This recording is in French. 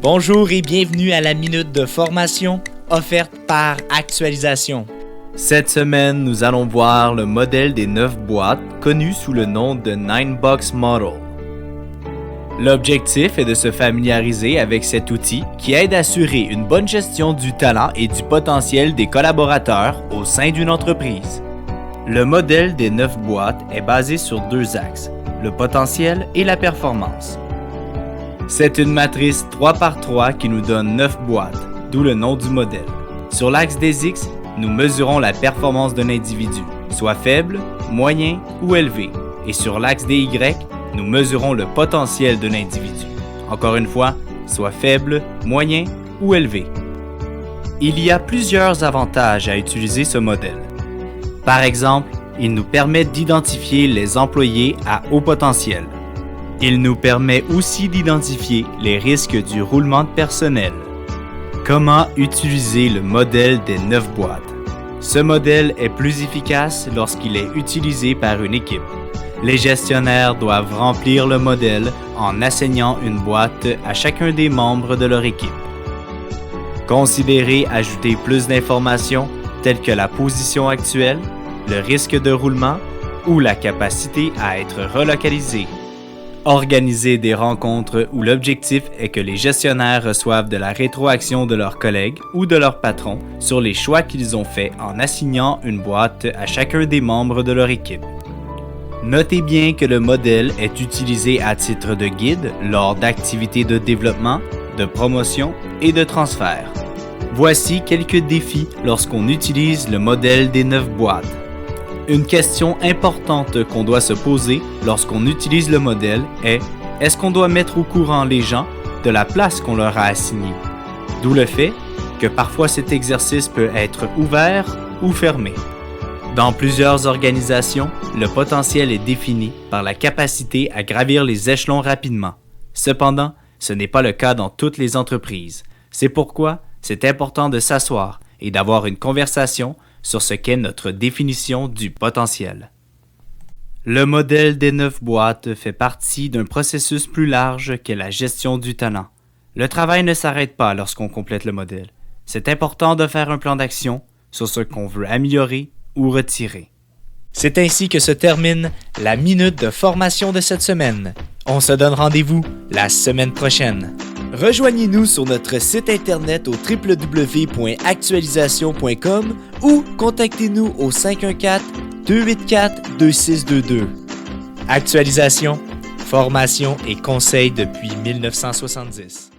Bonjour et bienvenue à la Minute de formation offerte par Actualisation. Cette semaine, nous allons voir le modèle des 9 boîtes, connu sous le nom de 9-Box Model. L'objectif est de se familiariser avec cet outil qui aide à assurer une bonne gestion du talent et du potentiel des collaborateurs au sein d'une entreprise. Le modèle des 9 boîtes est basé sur 2 axes, le potentiel et la performance. C'est une matrice 3 par 3 qui nous donne 9 boîtes, d'où le nom du modèle. Sur l'axe des X, nous mesurons la performance d'un individu, soit faible, moyen ou élevé. Et sur l'axe des Y, nous mesurons le potentiel d'un individu. Encore une fois, soit faible, moyen ou élevé. Il y a plusieurs avantages à utiliser ce modèle. Par exemple, il nous permet d'identifier les employés à haut potentiel. Il nous permet aussi d'identifier les risques du roulement de personnel. Comment utiliser le modèle des 9 boîtes? Ce modèle est plus efficace lorsqu'il est utilisé par une équipe. Les gestionnaires doivent remplir le modèle en assignant une boîte à chacun des membres de leur équipe. Considérez ajouter plus d'informations telles que la position actuelle, le risque de roulement ou la capacité à être relocalisé. Organiser des rencontres où l'objectif est que les gestionnaires reçoivent de la rétroaction de leurs collègues ou de leurs patrons sur les choix qu'ils ont faits en assignant une boîte à chacun des membres de leur équipe. Notez bien que le modèle est utilisé à titre de guide lors d'activités de développement, de promotion et de transfert. Voici quelques défis lorsqu'on utilise le modèle des 9 boîtes. Une question importante qu'on doit se poser lorsqu'on utilise le modèle est: est-ce qu'on doit mettre au courant les gens de la place qu'on leur a assignée? D'où le fait que parfois cet exercice peut être ouvert ou fermé. Dans plusieurs organisations, le potentiel est défini par la capacité à gravir les échelons rapidement. Cependant, ce n'est pas le cas dans toutes les entreprises. C'est pourquoi c'est important de s'asseoir et d'avoir une conversation sur ce qu'est notre définition du potentiel. Le modèle des 9 boîtes fait partie d'un processus plus large qu'est la gestion du talent. Le travail ne s'arrête pas lorsqu'on complète le modèle. C'est important de faire un plan d'action sur ce qu'on veut améliorer ou retirer. C'est ainsi que se termine la Minute de formation de cette semaine. On se donne rendez-vous la semaine prochaine. Rejoignez-nous sur notre site internet au www.actualisation.com ou contactez-nous au 514-284-2622. Actualisation, formation et conseils depuis 1970.